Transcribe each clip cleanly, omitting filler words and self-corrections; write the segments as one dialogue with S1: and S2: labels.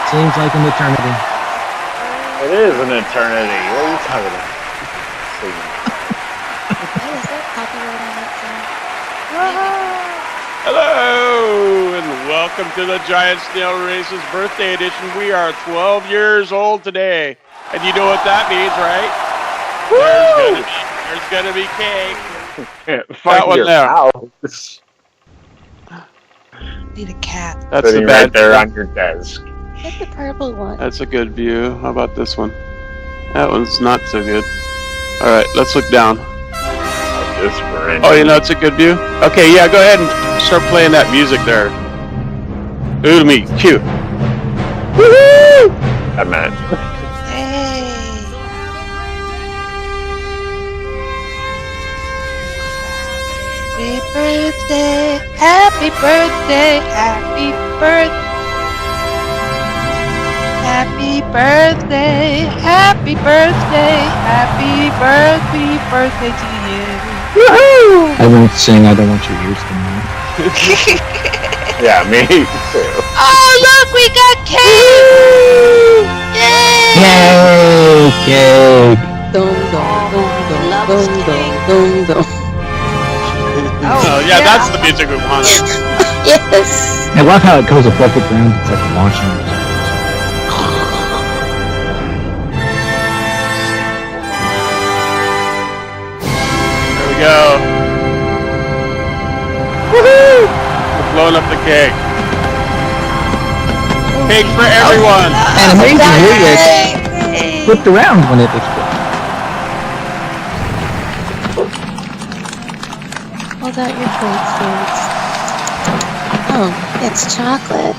S1: Seems like an eternity.
S2: It is an eternity. What are you talking about?
S3: Is there copyright on that
S4: Hello, and welcome to the Giant Snail Races Birthday Edition. We are 12 years old today, and you know what that means, right? There's gonna be cake.
S2: That one there.
S5: Need a cat.
S4: That's
S2: sitting right there on your desk.
S3: What's the purple one?
S4: That's a good view. How about this one? That one's not so good. All right, let's look down. Oh, you know it's a good view. Okay, yeah, go ahead and start playing that music there. Ooh, me, cute. Woohoo!
S2: I meant.
S5: Hey. Happy birthday, happy birthday, happy birthday. Happy birthday, happy birthday, happy birthday to you.
S1: Woohoo! I won't sing, I don't want your ears to know.
S2: Yeah, me too.
S5: Oh, look, we got cake! Yay!
S1: Yay! Cake!
S3: Dum dum dum dum dum dum dum.
S4: Oh, yeah, that's the music we wanted.
S3: Yes!
S1: I love how it goes above the ground, it's like launching.
S4: There we go. Woohoo! We're blowing up the cake. Cake for everyone.
S1: And amazing, it flipped around when it exploded.
S3: Hold out your treats, dudes. Oh, it's chocolate.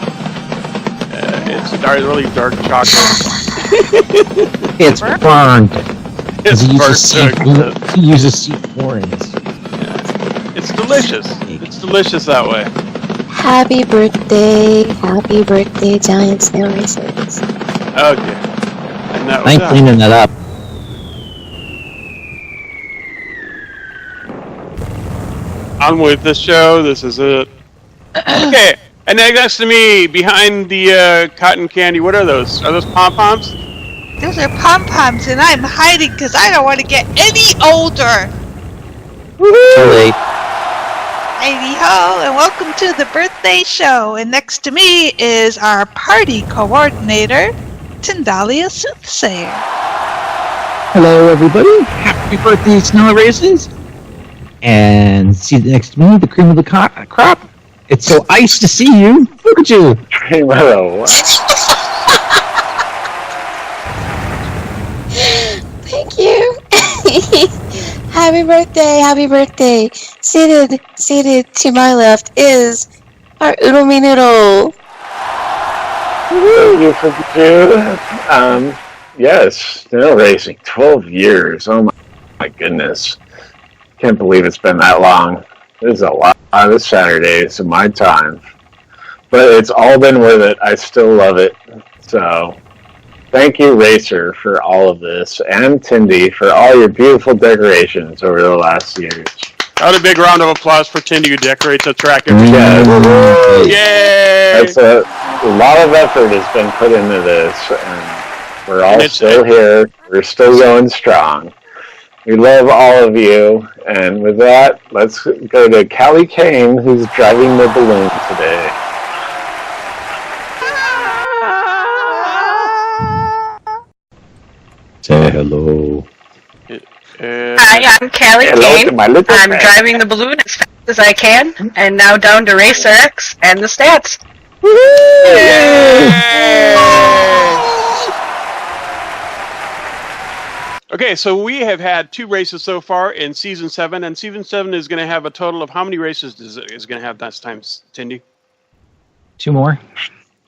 S4: It's really dark chocolate.
S1: It's burned.
S4: It's
S1: He uses C4s.
S4: It's delicious. It's delicious that way.
S3: Happy birthday, Giant Snail Racers.
S4: Okay. And that was
S1: I'm
S4: that.
S1: cleaning that up.
S4: On with the show. This is it. Okay. And then next to me, behind the cotton candy, what are those? Are those pom-poms?
S5: Those are pom-poms, and I'm hiding because I don't want to get any older.
S1: Too late.
S5: Heidi ho, and welcome to the birthday show. And next to me is our party coordinator, Tindalia Soothsayer.
S1: Hello, everybody. Happy birthday, Snail Races. And see next to me, the cream of the crop. It's so nice to see you. Look at you.
S2: Cream of the what?
S3: Thank you. Happy birthday. Seated to my left is our Oodle Me Noodle.
S2: Thank you for the two. Yes, snail racing, 12 years. Oh my goodness. Can't believe it's been that long. There's a lot of Saturdays of my time. But it's all been worth it. I still love it. So, thank you, Racer, for all of this. And Tindy for all your beautiful decorations over the last years.
S4: Got a big round of applause for Tindy who decorates the track every day.
S2: Yes.
S4: Yay!
S2: That's a lot of effort has been put into this. And we're all still here. We're still going strong. We love all of you, and with that, let's go to Callie Kane, who's driving the balloon today.
S1: Say hello.
S6: Hi, I'm Callie
S2: Hello
S6: Kane.
S2: to my little
S6: I'm
S2: friend.
S6: driving the balloon as fast as I can, and now down to Racer X and the stats.
S4: Okay, so we have had 2 races so far in Season 7, and Season 7 is going to have a total of how many races is going to have this time, Tindy?
S1: 2 more.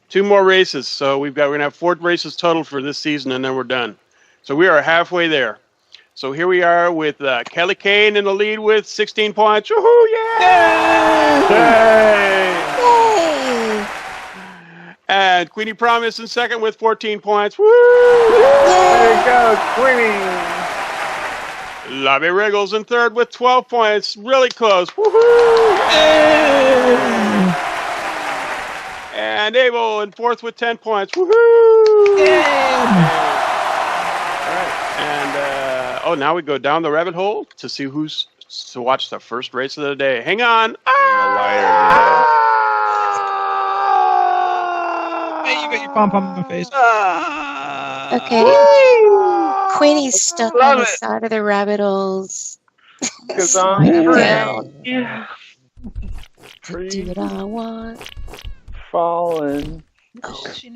S4: 2 more races, so we're going to have 4 races total for this season, and then we're done. So we are halfway there. So here we are with Callie Kane in the lead with 16 points. Woohoo! Yay! Yay!
S3: Yay!
S4: And Queenie Promise in second with 14 points. Woo!
S2: There you go, Queenie.
S4: Lobby Wriggles in third with 12 points. Really close. Woohoo! Yay! And Abel in fourth with 10 points. Woohoo!
S1: Yay!
S4: All right. And now we go down the rabbit hole to see who's to watch the first race of the day. Hang on.
S1: Hey, you got your pom pom in my face.
S3: Okay. Queenie's stuck on the side of the rabbit holes.
S2: Because I'm
S3: Down.
S2: yeah.
S3: Do what I want.
S2: Falling.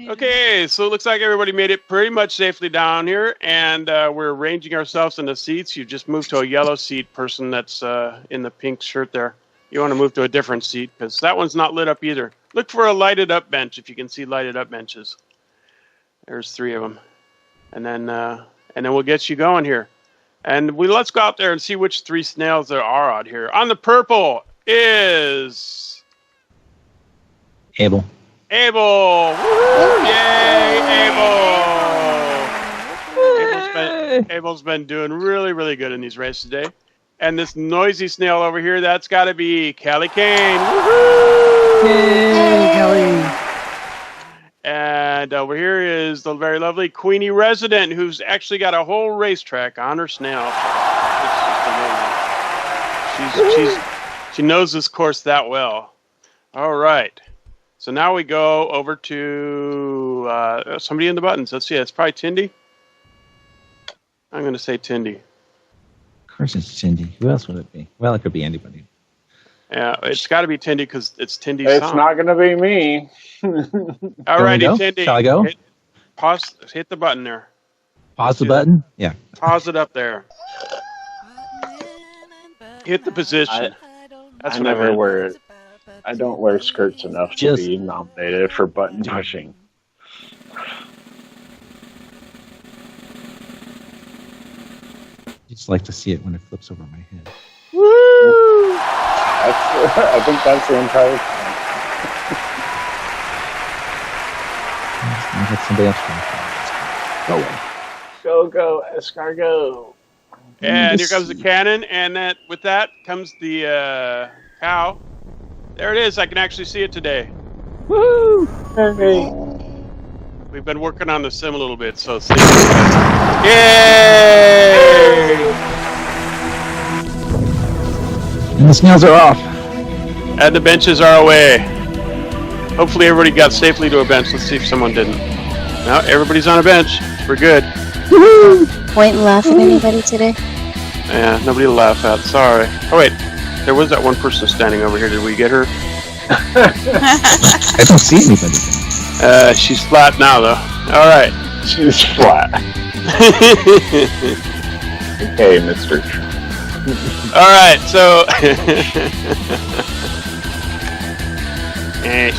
S4: Okay, so it looks like everybody made it pretty much safely down here, and we're arranging ourselves in the seats. You just moved to a yellow seat, person that's in the pink shirt there. You want to move to a different seat, because that one's not lit up either. Look for a lighted up bench, if you can see lighted up benches. There's 3 of them. And then we'll get you going here. And let's go out there and see which 3 snails there are out here. On the purple is...
S1: Abel.
S4: Abel! Woo-hoo! Yay, Abel! Abel's been doing really, really good in these races today. And this noisy snail over here, that's got to be Callie Kane. Woohoo!
S1: Yay, Kelly!
S4: And over here is the very lovely Queenie Resident, who's actually got a whole racetrack on her snail. It's just amazing. She knows this course that well. All right. So now we go over to somebody in the buttons. Let's see. It's probably Tindy. I'm going to say Tindy.
S1: Of course it's Tindy. Who else would it be? Well, it could be anybody.
S4: Yeah, it's got to be Tindy because it's Tindy's
S2: It's
S4: song.
S2: not going to be me.
S4: All righty,
S1: go?
S4: Tindy.
S1: Shall I go?
S4: Hit the button there.
S1: Pause the button? Yeah.
S4: Pause it up there. Hit the position. That's
S2: I
S4: what
S2: never
S4: meant.
S2: wear it. I don't wear skirts enough to
S1: Just-
S2: be nominated for button pushing.
S1: Just like to see it when it flips over my head.
S2: I think that's the entire thing.
S1: I had somebody else trying to go away.
S2: Go, escargot.
S4: And here comes the cannon, and with that comes the cow. There it is. I can actually see it today.
S1: Woo!
S2: Hey.
S4: We've been working on the sim a little bit, so see. Yay!
S1: And the snails are off.
S4: And the benches are away. Hopefully everybody got safely to a bench. Let's see if someone didn't. No, everybody's on a bench. We're good.
S1: Woo!
S3: Point and laugh at anybody today?
S4: Yeah, nobody to laugh at. Sorry. Oh, wait. There was that one person standing over here. Did we get her?
S1: I don't see anybody.
S4: She's flat now, though. All right.
S2: She's flat. Okay, Mr.
S4: All right, so...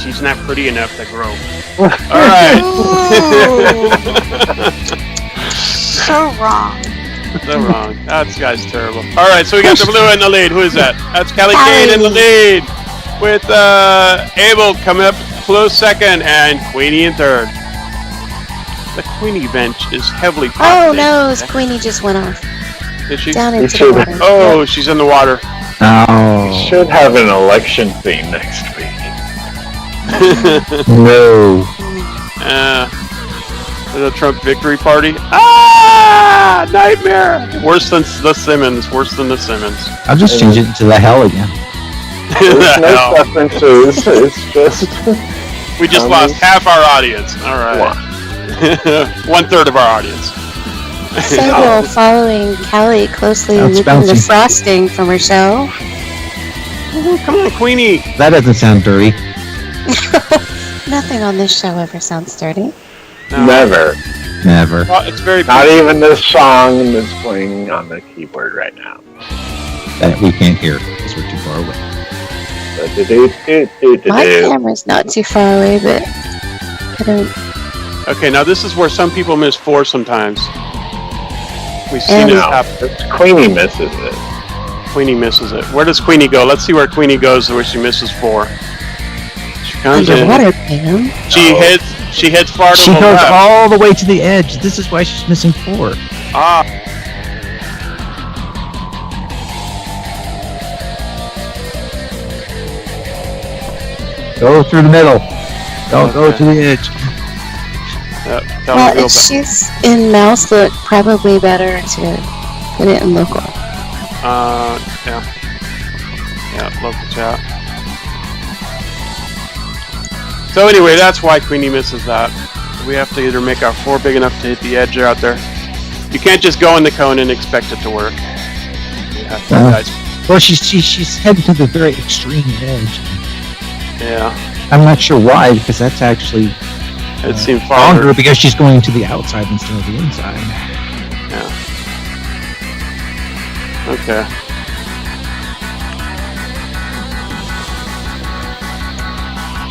S4: she's not pretty enough to grow. All right.
S5: So wrong.
S4: So wrong. That guy's terrible. All right, so we got the blue in the lead. Who is that? That's Callie Kane in the lead, with Abel coming up close second and Queenie in third. The Queenie bench is heavily
S3: Oh
S4: populated.
S3: no, Queenie just went off.
S4: Did she?
S3: Down into
S2: should-
S3: the water.
S4: Oh, she's in the water.
S1: Oh.
S2: Should have an election theme next week.
S1: No.
S4: The Trump victory party. Ah, nightmare. Worse than the Simmons. Worse than the Simmons.
S1: I'll just change it to the hell again.
S2: There's no
S4: Hell.
S2: preferences. It's just
S4: We just lost half our audience. All right. 1/3 of our audience.
S3: Fable following Callie closely,
S1: That's
S3: looking at the
S1: bouncy.
S3: frosting from her show.
S4: Oh, come on, Queenie.
S1: That doesn't sound dirty.
S3: Nothing on this show ever sounds dirty.
S4: No.
S2: never.
S1: Never.
S4: Well, it's very
S2: Not even this song that's playing on the keyboard right now.
S1: That we can't hear because we're too far away.
S3: My camera's not too far away, but I don't.
S4: Okay, now this is where some people miss 4 sometimes. We've seen
S3: And-
S4: it
S2: No,
S4: happen.
S2: it's Queenie misses it.
S4: Queenie misses it. Where does Queenie go? Let's see where Queenie goes where she misses 4. She comes in.
S3: Underwater, Pam.
S4: She heads far to
S1: She
S4: the
S1: goes
S4: left.
S1: all the way to the edge. This is why she's missing 4.
S4: Ah.
S1: Go through the middle. Don't go to the edge.
S4: Tell
S3: Well,
S4: her to
S3: if
S4: go
S3: she's in mouse look, probably better to put it in local.
S4: Yeah. Yeah, local chat. So anyway, that's why Queenie misses that. We have to either make our floor big enough to hit the edge out there. You can't just go in the cone and expect it to work. You have to guys.
S1: Well, she's heading to the very extreme edge.
S4: Yeah.
S1: I'm not sure why, because that's actually
S4: It seemed
S1: longer
S4: farther.
S1: because she's going to the outside instead of the inside.
S4: Yeah. Okay.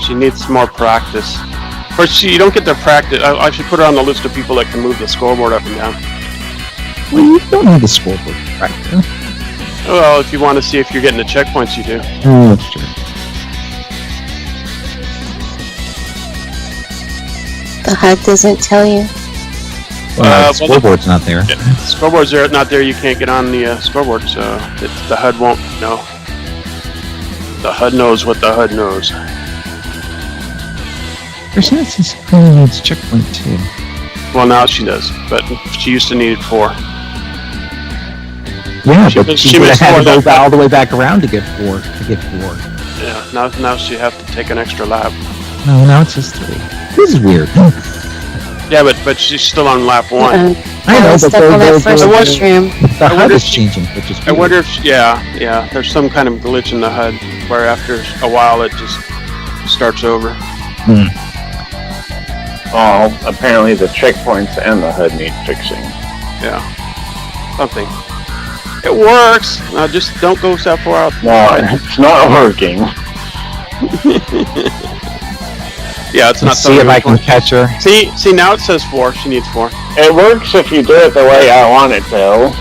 S4: She needs more practice. Of course, you don't get to practice. I should put her on the list of people that can move the scoreboard up and down.
S1: Well, you don't need the scoreboard right there.
S4: Well, if you want to see if you're getting the checkpoints, you do.
S1: Oh, that's true.
S3: The HUD doesn't tell you.
S1: Well,
S4: well,
S1: the scoreboard's not there.
S4: Yeah, the scoreboard's there, not there. You can't get on the scoreboard, so the HUD won't know. The HUD knows what the HUD knows.
S1: There's not since Queen needs checkpoint 2.
S4: Well, now she does, but she used to need 4.
S1: Yeah,
S4: She
S1: but
S4: missed-
S1: she
S4: she
S1: would have
S4: missed
S1: had to
S4: more
S1: go
S4: than-
S1: all the way back around to get 4.
S4: Yeah, now she have to take an extra lap.
S1: No, now it's just 3. This is weird.
S4: Yeah, but she's still on lap 1.
S1: I know,
S3: was
S1: but
S3: stuck on that first
S1: the
S3: mushroom.
S1: HUD
S4: wonder
S1: is
S4: if-
S1: changing, which is
S4: I
S1: weird.
S4: wonder if, yeah, there's some kind of glitch in the HUD where after a while it just starts over.
S2: Well, apparently the checkpoints and the HUD need fixing.
S4: Yeah, something. It works. Now just don't go so far out.
S2: No, it's not working.
S4: Yeah, it's not.
S1: Let's see if I can
S4: something-
S1: catch her.
S4: See now it says 4. She needs 4.
S2: It works if you do it the way I want it to.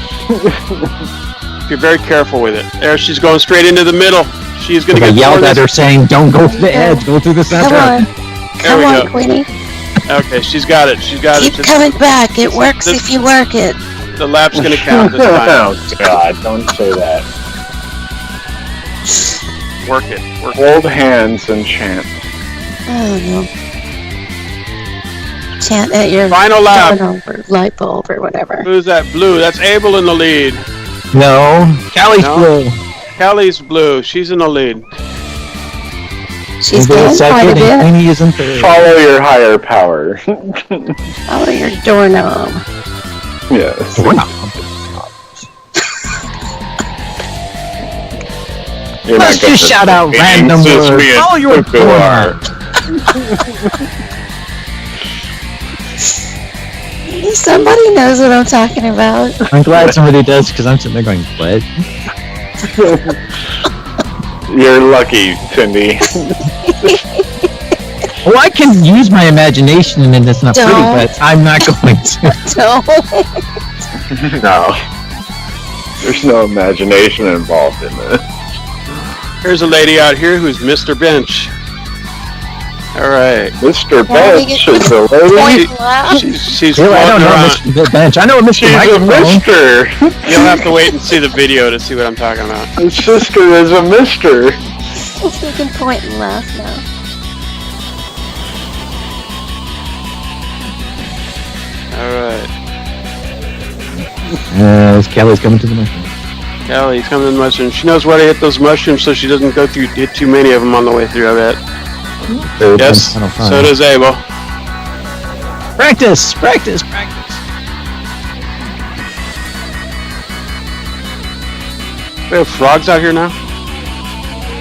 S4: If you're very careful with it. There, she's going straight into the middle. She's gonna
S1: I
S4: get
S1: yelled
S4: toward
S1: at her saying, "Don't go to the edge. Go through the
S3: Come
S1: center."
S3: on.
S4: There
S3: Come
S4: we
S3: on,
S4: go.
S3: Queenie.
S4: Okay, she's got it. She's got
S3: Keep
S4: it.
S3: coming back. It works
S4: this-
S3: if you work it.
S4: The lap's gonna count this time.
S2: Oh God! Don't say that.
S4: Work it. Work it.
S2: Hold hands and chant.
S3: Oh no. Chant at your
S4: Final lap.
S3: phone or light bulb or whatever.
S4: Who's that? Blue. That's Abel in the lead.
S1: No, Callie's
S4: No?
S1: blue.
S4: Kelly's blue. She's in the lead.
S3: She's
S1: Maybe a
S3: getting quite a
S1: second, and
S3: bit.
S1: Queenie is in third.
S2: Follow your higher power.
S3: Follow your doorknob.
S2: Yes.
S1: Doorknob.
S2: You're not
S1: Let's
S2: gonna
S1: just shout out
S2: be
S1: random
S2: just
S1: words.
S2: me and
S1: Follow your
S2: Cuckoo are.
S3: Somebody knows what I'm talking about.
S1: I'm glad somebody does because I'm sitting there going, "What?"
S2: You're lucky, Cindy.
S1: Well, I can use my imagination and it's not pretty,
S3: Don't.
S1: but I'm not going to.
S3: Don't.
S2: No. There's no imagination involved in this.
S4: Here's a lady out here who's Mr. Bench. All right.
S2: Mr.
S3: Why do we
S2: Bench
S3: get
S2: is the lady.
S3: Point left.
S4: She's
S1: Really, I don't
S4: floating
S1: know
S4: around.
S1: Mr. Bench. I know Mr.
S2: She's a
S1: Microphone.
S2: mister.
S4: You'll have to wait and see the video to see what I'm talking about.
S2: His sister is a mister.
S3: We can point and laugh now.
S4: All right.
S1: Kelly's coming to the mushroom.
S4: Kelly's coming in the mushroom. She knows where to hit those mushrooms so she doesn't go through hit too many of them on the way through, I bet.
S1: Third
S4: Yes,
S1: and final
S4: so
S1: time.
S4: does Abel.
S1: Practice.
S4: We have frogs out here now?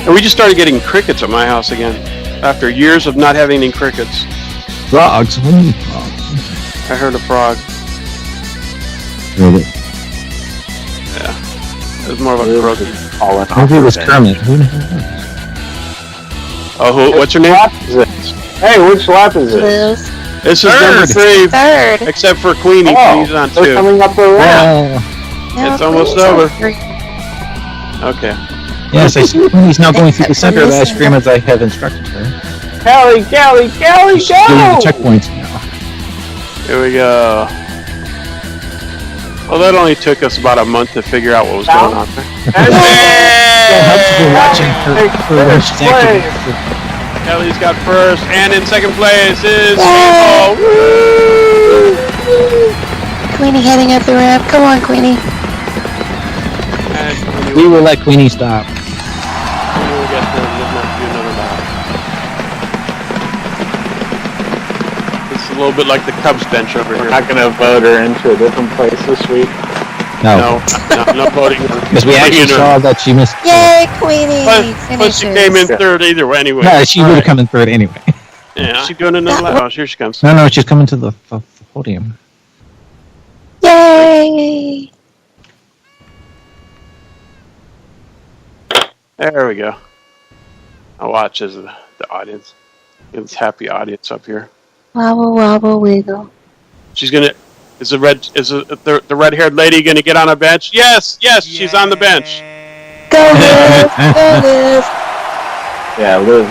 S4: And we just started getting crickets at my house again. After years of not having any crickets.
S1: Frogs. What do you mean frogs?
S4: I heard a frog.
S1: Really?
S4: It was more of a croak.
S1: Maybe it was Kermit. Who the hell knows?
S4: Oh, what's her name?
S2: Lap is this? Hey, which lap is it?
S3: Liz.
S4: This is number
S1: Third.
S4: 3,
S3: Third.
S4: except for Queenie.
S2: Oh,
S4: Queenie's on
S2: they're
S4: 2.
S2: coming up the ramp.
S3: No,
S4: It's almost
S3: please,
S4: over.
S3: three.
S4: Okay.
S1: Yes, I see Queenie's now going through the
S3: Except for
S1: center of the ice
S3: missing
S1: cream as I have instructed her.
S2: Callie,
S1: She's doing the checkpoints now.
S4: Here we go. Well, that only took us about a month to figure out what was going on there.
S1: It helps if you're watching her when she's actually.
S4: Kelly's got first, and in second place is
S3: Yay!
S4: Woo!
S3: Queenie heading up the ramp. Come on, Queenie.
S4: And
S1: We will let Queenie stop.
S4: we will get to do another lap. It's a little bit like the Cubs bench over
S2: We're
S4: here.
S2: not going to vote her into a different place this week.
S1: No.
S4: No voting.
S1: Because we actually saw that she missed.
S3: Yay, Queenie!
S4: Plus she
S3: Finishes.
S4: came in third either way anyway.
S1: No, she would have come in third anyway.
S4: Yeah, she's doing another lap. Oh, here she comes.
S1: No, she's coming to the podium.
S3: Yay!
S4: There we go. I'll watch as the audience. It's happy audience up here.
S3: Wobble, wobble, wiggle.
S4: She's gonna. Is the red-haired lady gonna get on a bench? Yes, she's on the bench.
S3: Go, Liv! Go, Liv!
S2: Yeah, Liv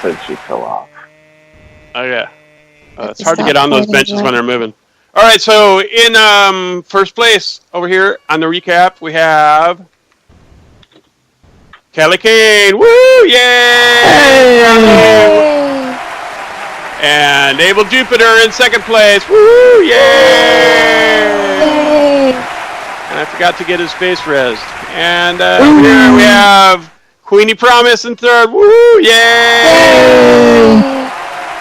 S2: said she fell off.
S4: Oh yeah. It's
S3: It's
S4: hard to
S3: not
S4: get on those
S3: pointing
S4: benches
S3: right.
S4: when they're moving. All right, so in first place over here on the recap we have Kelly Kane. Woo! Yay!
S3: Yay!
S4: And Abel Jupiter in second place. Woo! Yay!
S3: Yay!
S4: And I forgot to get his face rezzed. And here we have Queenie Promise in third. Woo! Yay!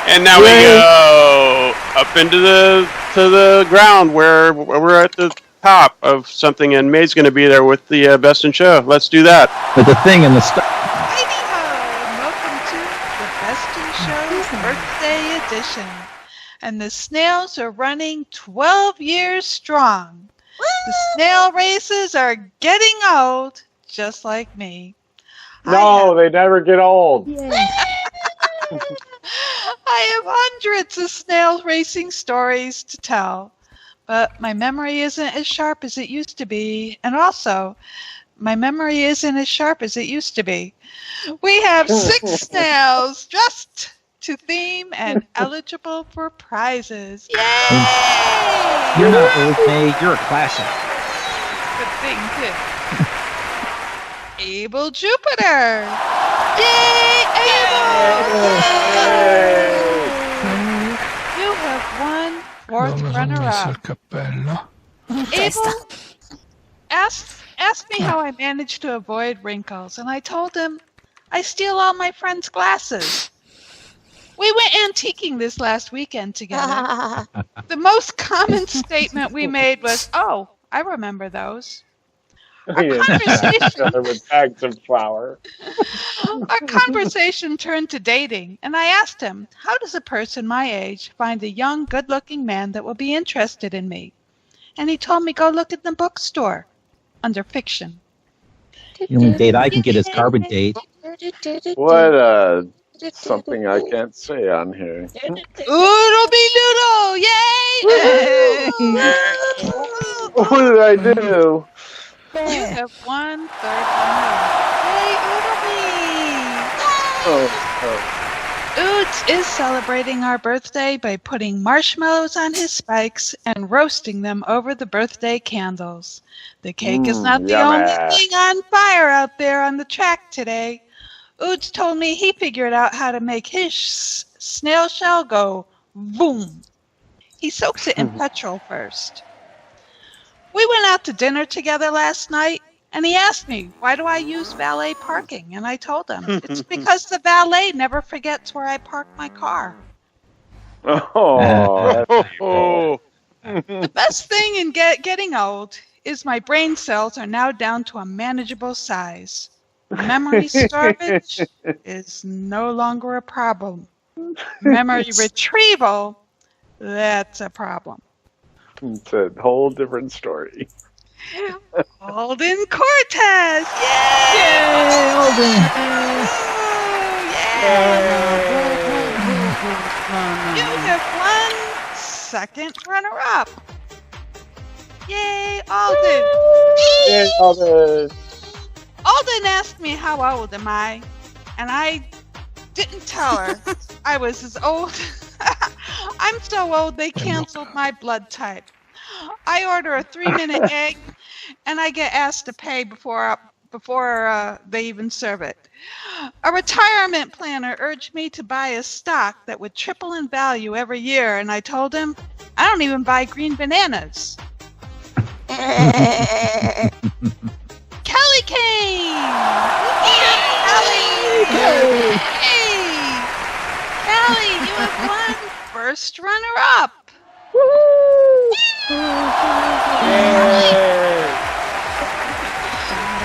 S4: And now we go up into the ground where we're at the top of something, and May's going to be there with the Best in Show. Let's do that.
S1: But the thing in the
S5: Hi-de-ho, and welcome to the Best in Show's birthday edition. And the snails are running 12 years strong. The snail races are getting old, just like me.
S2: No, they never get old.
S5: I have hundreds of snail racing stories to tell, but my memory isn't as sharp as it used to be, and also, my memory isn't as sharp as it used to be. We have 6 snails dressed to theme and eligible for prizes. Yay!
S1: You're not old, May. You're a classic.
S5: Good thing, too. Abel Jupiter! Yay, Abel! You have won 4th runner-up. Abel asked me how I managed to avoid wrinkles, and I told him I steal all my friends' glasses. We went antiquing this last weekend together. The most common statement we made was, "Oh, I remember those." Our
S2: With bags of flour.
S5: conversation turned to dating, and I asked him, how does a person my age find a young, good-looking man that will be interested in me? And he told me, go look at the bookstore, under fiction.
S1: The only date I can get is carbon date.
S2: What something I can't say on here.
S5: Oodle be doodle! Yay!
S2: What did I do?
S5: You have won 3rd runner-up. Yay, Oodle Oods is celebrating our birthday by putting marshmallows on his spikes and roasting them over the birthday candles. The cake is not the
S2: yummy.
S5: only thing on fire out there on the track today. Oods told me he figured out how to make his snail shell go boom. He soaks it in petrol first. We went out to dinner together last night, and he asked me, why do I use valet parking? And I told him, it's because the valet never forgets where I park my car.
S2: Oh,
S4: Oh,
S5: The best thing in getting old is my brain cells are now down to a manageable size. Memory storage is no longer a problem. Memory retrieval, that's a problem.
S2: it's a whole different story.
S5: Alden Cortez! Yay!
S1: Yay, Alden!
S5: You have won 2nd runner-up. Yay, Alden!
S2: Yay, Alden.
S5: Alden asked me how old am I, and I didn't tell her I was as old. I'm so old they canceled my blood type. I order a 3-minute egg, and I get asked to pay before before they even serve it. A retirement planner urged me to buy a stock that would triple in value every year, and I told him, I don't even buy green bananas. Kelly came! Kelly! Hey! Kelly, you have won first runner-up!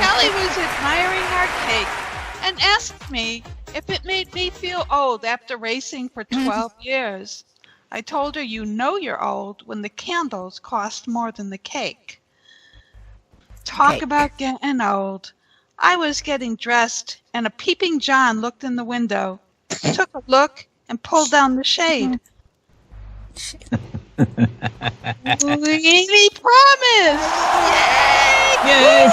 S5: Kelly was admiring our cake and asked me if it made me feel old after racing for 12 years. I told her, you know you're old when the candles cost more than the cake. Talk about getting old. I was getting dressed, and a peeping John looked in the window, took a look, and pulled down the shade. Queenie promised! Yay!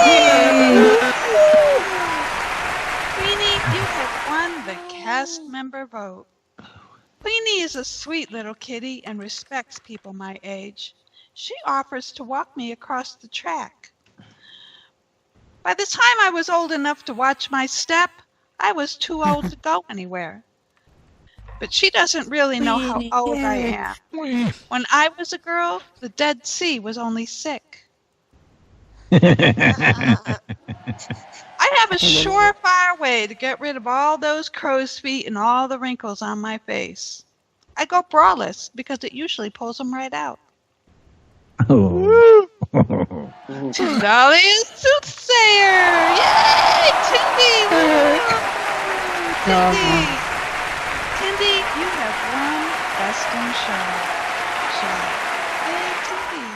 S5: Queenie, you have won the cast member vote. Queenie is a sweet little kitty and respects people my age. She offers to walk me across the track. By the time I was old enough to watch my step, I was too old to go anywhere. But she doesn't really know how old I am. When I was a girl, the Dead Sea was only sick. I have a surefire way to get rid of all those crow's feet and all the wrinkles on my face. I go braless because it usually pulls them right out.
S1: Oh.
S5: Dolly is soothsayer! Yay! Tindy! Tindy! Tindy, you have won Best in Show. Yay, Tindy!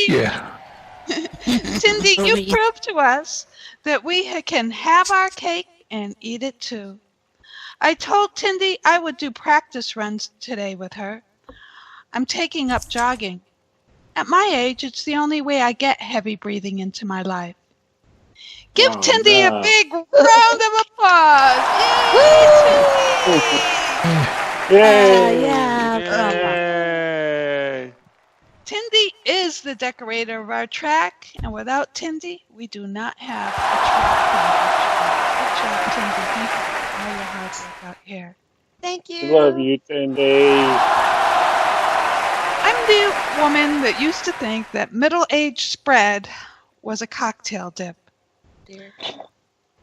S7: Yeah.
S5: Tindy, you proved to us that we can have our cake and eat it too. I told Tindy I would do practice runs today with her. I'm taking up jogging. At my age, it's the only way I get heavy breathing into my life. Give Tindy a big round of applause! Yay, Tindy!
S4: Yay!
S5: Tindy is the decorator of our track, and without Tindy, we do not have a track. Good job, Tindy. Thank you for all your hard work out here.
S3: Thank you.
S2: Love you, Tindy.
S5: I'm the woman that used to think that middle-aged spread was a cocktail dip.
S3: Dear.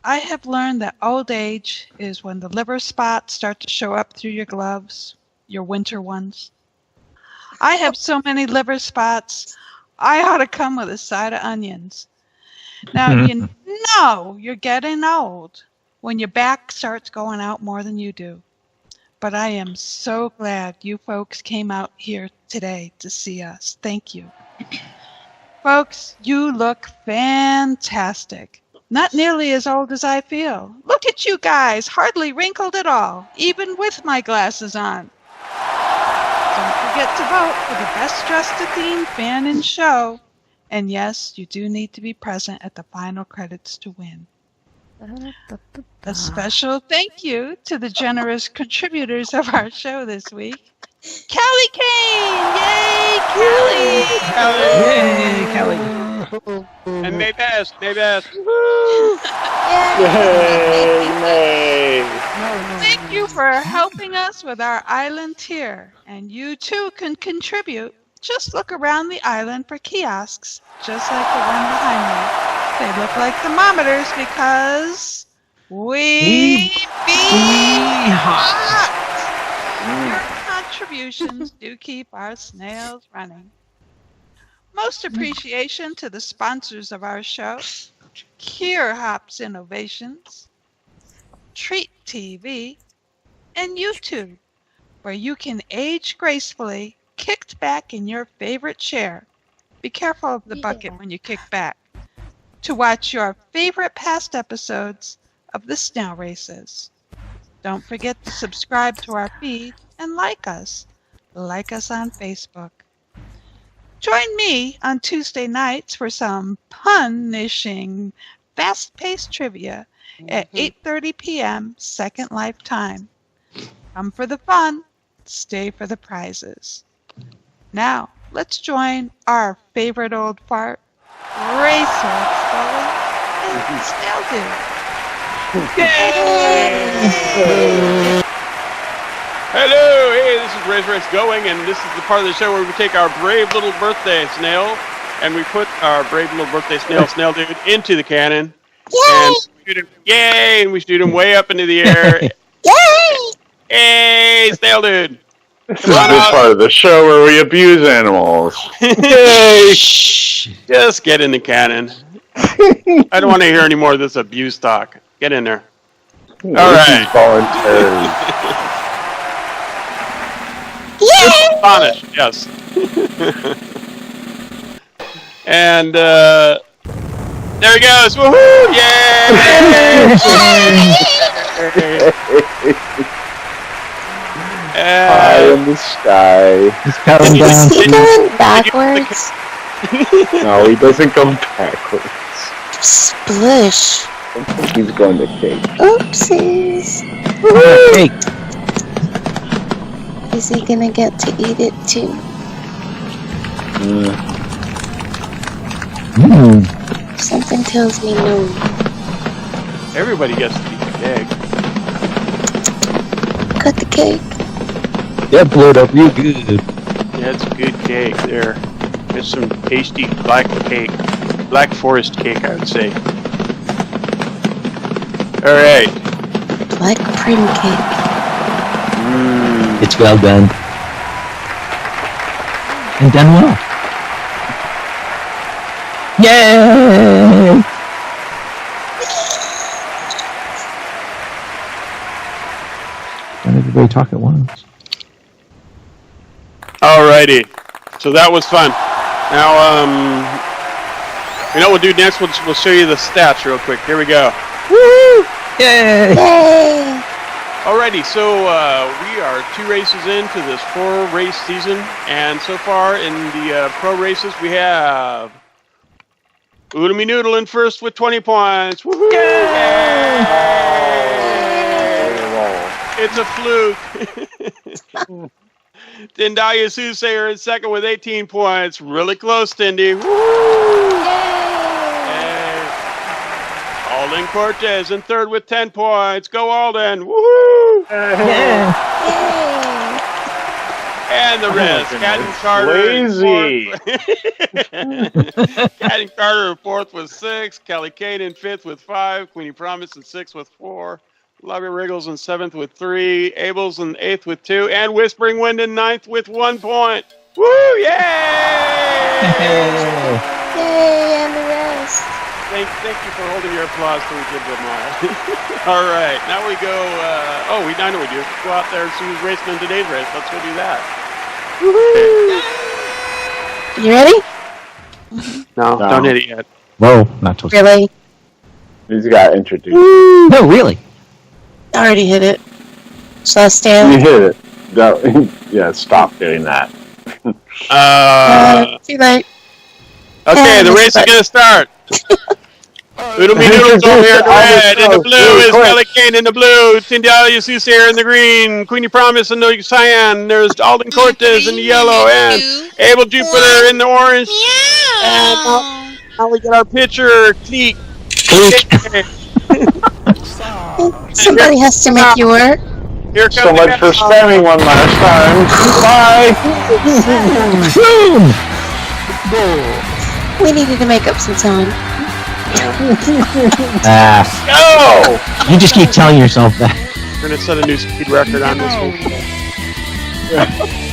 S5: I have learned that old age is when the liver spots start to show up through your gloves, your winter ones. I have so many liver spots, I ought to come with a side of onions. Now, you know you're getting old when your back starts going out more than you do. But I am so glad you folks came out here today to see us. Thank you. Folks, you look fantastic. Not nearly as old as I feel. Look at you guys, hardly wrinkled at all, even with my glasses on. Don't forget to vote for the Best Dressed Athene Fan in Show. And yes, you do need to be present at the final credits to win. A special thank you to the generous contributors of our show this week. Kelly Kane! Yay, Kelly!
S1: Yay, Kelly!
S4: And Maybeth!
S2: Yay, May!
S5: Thank you for helping us with our island tier. And you too can contribute. Just look around the island for kiosks, just like the one behind me. They look like thermometers because we be hot. Your contributions do keep our snails running. Most appreciation to the sponsors of our show, Cure Hops Innovations, Treat TV, and YouTube, where you can age gracefully, kicked back in your favorite chair. Be careful of the bucket when you kick back. To watch your favorite past episodes of the Snail Races. Don't forget to subscribe to our feed and like us. Like us on Facebook. Join me on Tuesday nights for some punishing, fast-paced trivia at 8:30 p.m. Second Life time. Come for the fun, stay for the prizes. Now, let's join our favorite old fart, Racer Scully and Snail Dude.
S4: Hello, hey, this is Race Race Going, and this is the part of the show where we take our brave little birthday snail, and we put our brave little birthday Snail Dude into the cannon.
S3: Yay!
S4: And we shoot him way up into the air.
S3: Yay!
S4: Hey, Snail Dude!
S2: This is this part of the show where we abuse animals.
S4: Hey, just get in the cannon. I don't want to hear any more of this abuse talk. Get in there.
S2: All
S4: right.
S2: Voluntary.
S3: Yay!
S4: Astonished, yes. And there he goes. Woohoo! Yay!
S2: High in the sky.
S1: He's coming down.
S3: Is he going backwards?
S2: No, he doesn't go backwards.
S3: Splish.
S2: I think he's going to cake.
S3: Oopsies.
S1: Hey,
S3: Is he gonna get to eat it too? Something tells me no.
S4: Everybody gets to eat the cake.
S3: Cut the cake.
S1: that blew it up real good.
S4: Yeah, it's a good cake there. It's some tasty black cake. Black forest cake, I would say. Alright.
S3: Black prim cake.
S1: It's well done. And done well. Yay! Don't everybody talk at once.
S4: Alrighty. So that was fun. Now, you know what we'll do next? We'll show you the stats real quick. Here we go.
S1: Woo! Yay!
S3: Yay!
S4: Alrighty, so we are 2 races into this 4-race season, and so far in the pro races we have Oodamy Noodle in first with 20 points. Woohoo! Yay! It's a fluke. Tindaya Soothsayer in second with 18 points. Really close, Tindy. Woo! Alden Cortez in third with 10 points. Go Alden! Woohoo!
S1: Yeah!
S4: And the rest. Cat and Carter.
S2: Lazy.
S4: Cat and Carter in fourth with 6. Kelly Kane in fifth with 5. Queenie Promise in sixth with 4. Lovey Wriggles in seventh with 3. Abels in eighth with 2. And Whispering Wind in ninth with 1 point. Woo! Yay!
S3: Yay, and the rest.
S4: Thank you for holding your applause till we did them all. All right, now we go. I know we do. Go out there and see who's racing in today's race. Let's go do that.
S3: Woohoo! You ready?
S4: No, don't hit it yet.
S1: Whoa, not till
S3: Really?
S2: He's got introduced.
S1: No, really.
S3: I already hit it. Shall I
S2: You
S3: stand?
S2: hit it. No, yeah, stop doing that.
S3: Too late.
S4: Okay, the race is gonna start. Oodamy Noodle's over here in the red. In the blue is Kelly Kane in the blue. Tindalia Soothsayer in the green. Queenie Promise in the cyan. There's Alden Cortez in the yellow. And Abel Jupiter in the orange. And now we get our pitcher, Cleek.
S3: Somebody has to make you work.
S4: Here comes
S2: So much for spamming one last time. Bye.
S1: Boom!
S3: We needed to make up some time.
S2: Go!
S1: You just keep telling yourself that.
S4: We're gonna set a new speed record on this one.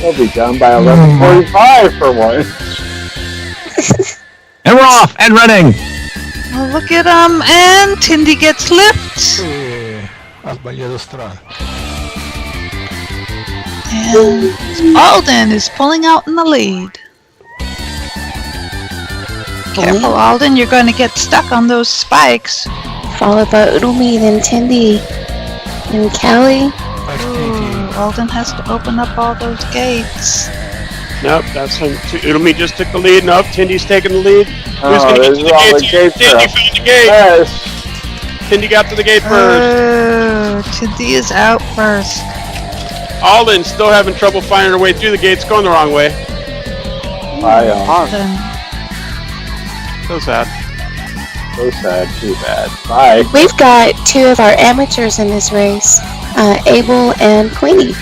S2: We'll be done by 11:45 for once.
S1: And we're off and running.
S5: Well, look at him, and Tindy gets lift. And Alden is pulling out in the lead. Careful, Alden, you're going to get stuck on those spikes.
S3: Followed by Oodamy, then Tindy, and Callie.
S5: Ooh, Alden has to open up all those gates.
S4: Nope, that's when Oodamy just took the lead. Nope, Tindy's taking the lead. Who's gonna
S2: there's
S4: get to
S2: all
S4: the
S2: the
S4: gates?
S2: gates
S4: Tindy
S2: up.
S4: found the gate.
S2: Yes.
S4: Tindy got to the gate first.
S5: Oh, Tindy is out first.
S4: Alden's still having trouble finding her way through the gates, going the wrong way.
S2: Bye, all.
S5: Then
S4: So sad.
S2: So sad. Too bad. Bye.
S3: We've got two of our amateurs in this race, Abel and Queenie.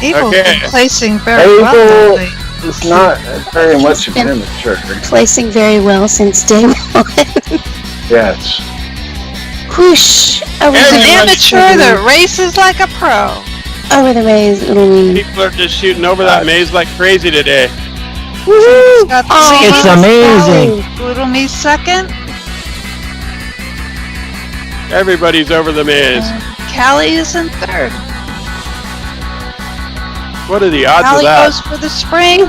S5: Abel's
S4: Okay.
S5: been placing very
S2: Abel-
S5: well lately.
S2: It's not very much of an amateur.
S3: Placing very well since day one.
S2: Yes.
S3: Whoosh! Over
S5: An
S3: the
S5: amateur that races like a pro.
S3: over the maze, little me.
S4: People are just shooting over that maze like crazy today.
S3: Woohoo!
S5: Got the
S3: Oh,
S1: It's
S5: lead.
S1: amazing.
S5: Little me second.
S4: Everybody's over the maze.
S5: Callie is in third.
S4: What are the odds of
S5: Callie
S4: that?
S5: goes for the spring.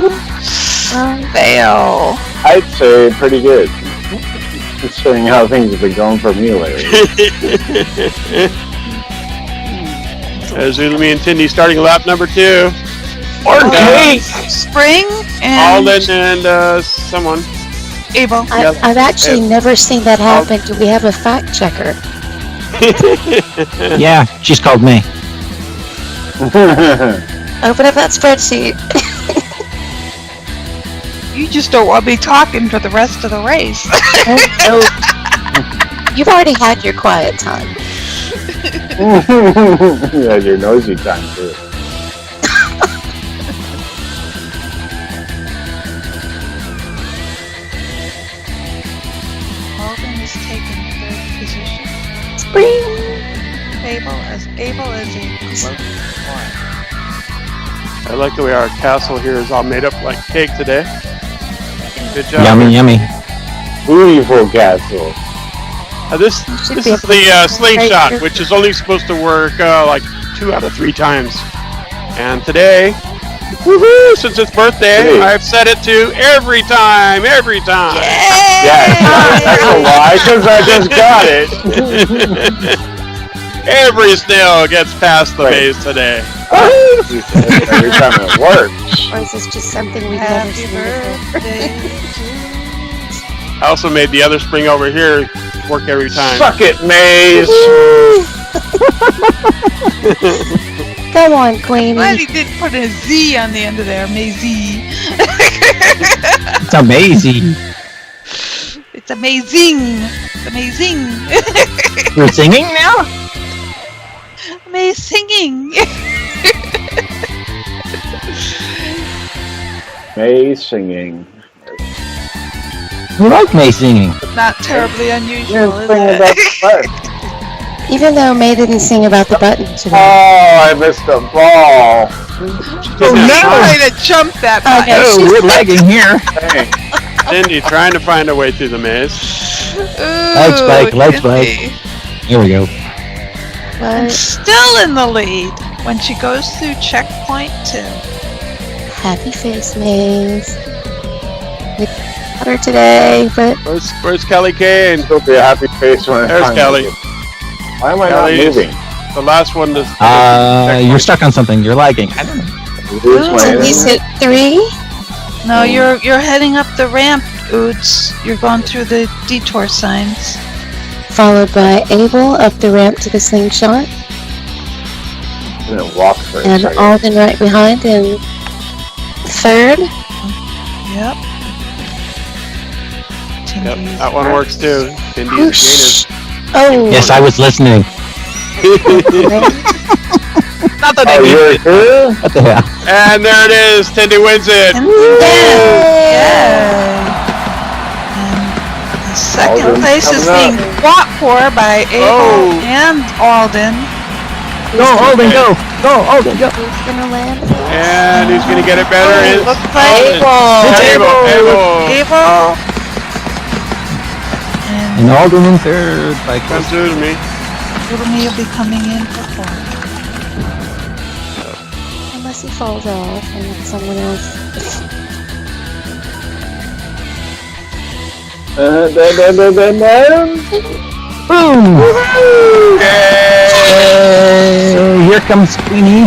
S5: Fail.
S2: I'd say pretty good. Considering how things have been going for me lately.
S4: There's Ulumi and Tindy starting lap number 2.
S2: Okay.
S5: Spring and
S4: Alden and someone.
S5: Abel.
S3: I've actually never seen that happen. Do we have a fact checker?
S1: Yeah, she's called me.
S3: Open up that spreadsheet.
S5: You just don't want me talking for the rest of the race.
S3: Oh, you've already had your quiet time.
S2: You had your noisy time too.
S5: Alden is taking third position.
S3: Spring.
S5: Abel is a close fourth.
S4: I like the way our castle here is all made up like cake today. Good job.
S1: Yummy, yummy.
S2: Beautiful castle.
S4: This
S3: Should
S4: is
S3: be
S4: the
S3: able to
S4: slingshot,
S3: break
S4: which is only supposed to work like 2 out of 3 times. And today, woohoo! Since it's birthday,
S2: Hey.
S4: I've set it to every time.
S2: Yeah, that's a lie because I just got it.
S4: Every snail gets past the
S2: Right.
S4: maze today.
S2: Every time it works.
S3: Or is this just something we've never
S5: Happy
S3: seen before?
S5: birthday
S4: I also made the other spring over here work every time.
S2: Suck it, Maze.
S3: Come on,
S5: Glad
S3: Queenie.
S5: he didn't put a Z on the end of there, Mazy.
S1: It's amazing.
S5: It's amazing. It's amazing.
S1: You're singing now?
S5: Amazing.
S2: Maze singing.
S1: You like me singing?
S5: Not terribly
S2: You
S5: unusual,
S2: didn't
S5: is
S2: sing
S5: it?
S2: about the button.
S3: Even though May didn't sing about the button
S2: Oh,
S3: today.
S2: I missed the ball.
S1: Oh no!
S5: Trying to jump that
S3: Oh,
S5: button.
S3: no.
S1: Oh, we're lagging here.
S2: Hey,
S4: Cindy trying to find a way through the maze.
S1: Lights back, lights
S5: Cindy.
S1: Here we go.
S5: And
S3: What?
S5: still in the lead when she goes through checkpoint 2.
S3: Happy face, Maze. We got her today, but
S4: Where's Kelly Kane?
S2: it'll be a happy face when I
S4: There's
S2: finally
S4: Kelly.
S2: get- Why am I
S4: Kelly
S2: not
S4: is-
S2: moving?
S4: The last one to
S1: You're stuck on something. You're lagging. I don't know.
S2: Lose my
S3: Cindy's
S2: internet?
S3: hit 3.
S5: No, you're heading up the ramp, Oots. You're going through the detour signs.
S3: Followed by Abel up the ramp to the slingshot.
S2: I didn't walk for a
S3: And
S2: second.
S3: Alden right behind in third.
S5: Yep.
S4: Yep, that one works too. Cindy and
S3: Whoosh. Oh.
S1: Yes, I was listening. Not that
S2: Oh, you're here?
S1: What the hell?
S4: And there it is. Tindy wins it.
S5: And the second
S2: Alden's
S5: place is
S2: coming
S5: being fought for by Abel
S4: Oh.
S5: and Alden.
S1: Go, Alden, go! Go, Alden, go!
S3: Who's gonna land?
S4: And who's gonna get it better?
S5: Oh,
S4: Is
S5: looks like
S4: Abel.
S5: Abel.
S1: And Alden in third by
S4: Comes through to me.
S5: Little me will be coming in for fourth.
S3: Unless he falls off and someone else.
S1: Boom! Yay! Here comes Queenie.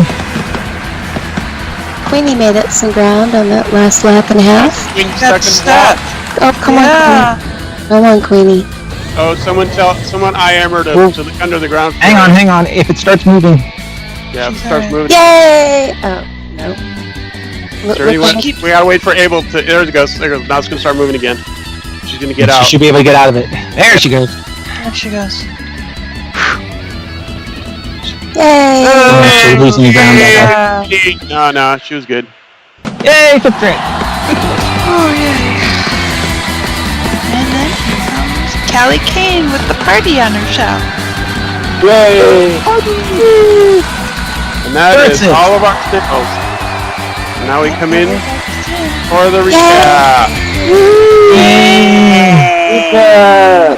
S3: Queenie made up some ground on that last lap and a half.
S4: Swing
S5: Got
S4: second
S5: stuck.
S4: spot.
S3: Oh, come on,
S5: Yeah.
S3: Queenie. Come on, Queenie.
S4: Oh, someone IM her to the under the ground.
S1: Hang on. If it starts moving.
S4: Yeah, if it
S5: She's
S4: starts
S5: alright.
S4: moving.
S3: Yay! Oh, no.
S4: We gotta wait for Abel to. There it goes. There it goes. Now it's gonna start moving again. She's gonna get out.
S1: She should be able to get out of it. There she goes.
S5: There she goes.
S3: Yay!
S1: Oh, she's losing ground.
S5: Yeah.
S4: No, she was good.
S1: Yay, fifth grade.
S5: Oh, yay. And then here comes Callie Kane with the party on her shelf.
S2: Yay!
S4: And that is
S1: That's it.
S4: all of our sniffles. Now we come in for the recap.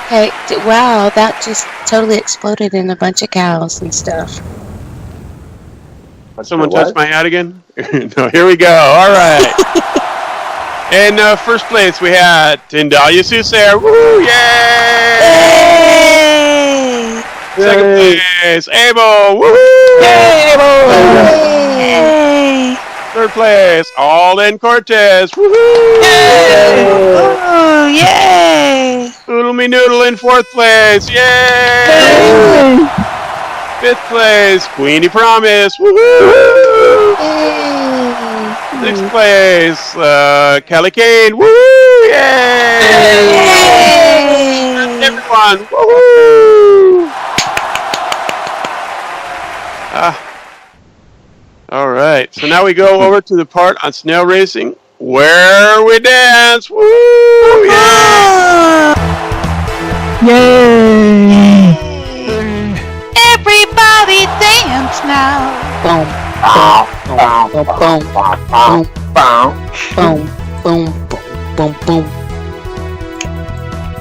S3: Okay, wow, that just totally exploded in a bunch of cows and stuff.
S4: Someone touched my hat again? No, here we go. All right. In first place, we had Tindalia Susair. Woo! Yay!
S3: Yay!
S4: Second place, Abel. Woohoo!
S1: Yay, Abel!
S3: Yay!
S4: Third place, Alden Cortez. Woohoo!
S5: Oh, yay!
S4: Oodle Me Noodle in fourth place. Yay! Fifth place, Queenie Promise. Woohoo!
S3: Yay!
S4: Sixth place, Callie Kane. Woohoo! Yay!
S3: Yay!
S4: Everyone. Woohoo! All right. So now we go over to the part on snail racing where we dance. Woo! Yeah!
S1: Yay!
S5: Everybody dance now.
S3: Boom, boom, boom, boom, boom, boom, boom, boom.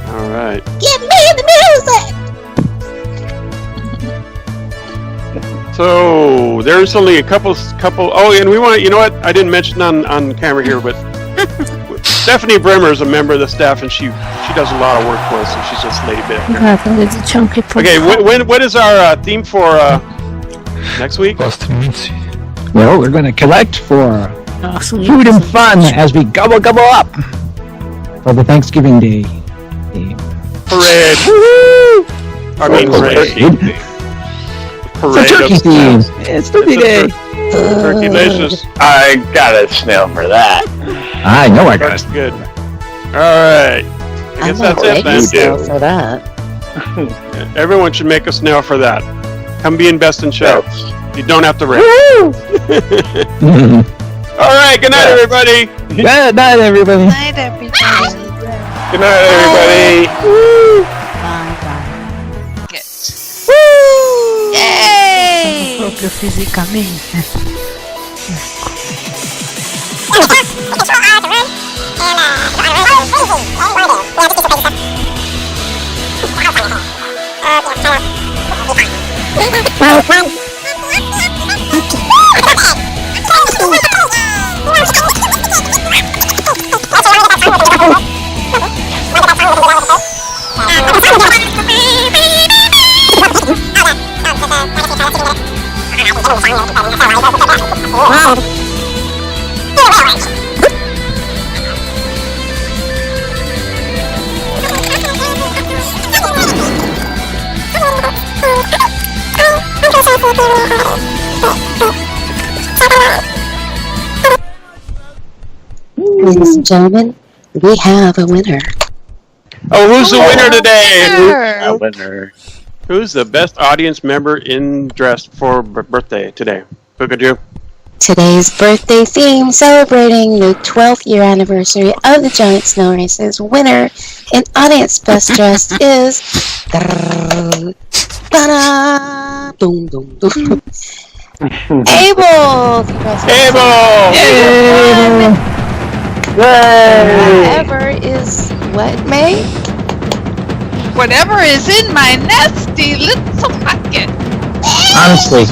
S4: All right.
S3: Give me the music!
S4: So there's only a couple. Oh, and we want to. You know what? I didn't mention on camera here, but Stephanie Bremer is a member of the staff, and she does a lot of work for us, and she's just laid back here. Okay, what is our theme for next week?
S1: Well, we're going to collect for food and fun as we gobble up for the Thanksgiving Day theme.
S4: Parade. Woo! I mean parade.
S1: It's a turkey theme. It's Turkey Day.
S4: Turkey-licious.
S2: I got a snail for that.
S1: I know I got
S4: That's
S1: it.
S4: good. All right. I guess that's it then.
S3: for that.
S4: Everyone should make a snail for that. Come be in Best in Show. You don't have to race. All right. Good night, everybody.
S1: Good night, everybody.
S5: Night, everybody.
S2: Good night, everybody.
S5: Good. Yay!
S7: Proprio fisicamente.
S3: Ladies and gentlemen, we have a winner.
S4: Oh, who's the winner today?
S5: Winner.
S2: Winner.
S4: Who's the best audience member in dressed for birthday today? Cookadoo.
S3: Today's birthday theme celebrating the 12th year anniversary of the Giant Snow Races. Winner in Audience Best Dressed is... Ta-da! Boom, boom, boom. Abel!
S4: Abel!
S3: Whatever is what, May?
S5: Whatever is in my nasty little pocket.
S1: Honestly.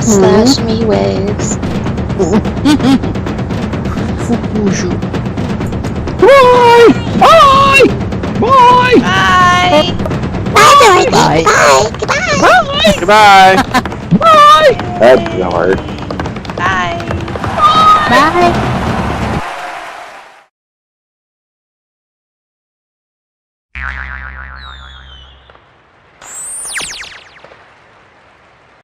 S3: slash me waves.
S7: Fukuju.
S1: Bye! Bye! Bye!
S5: Bye.
S3: Bye, Dorothy.
S7: Bye.
S3: Bye. Goodbye.
S4: Goodbye.
S1: Bye!
S2: That's hard.
S5: Bye.
S3: Bye.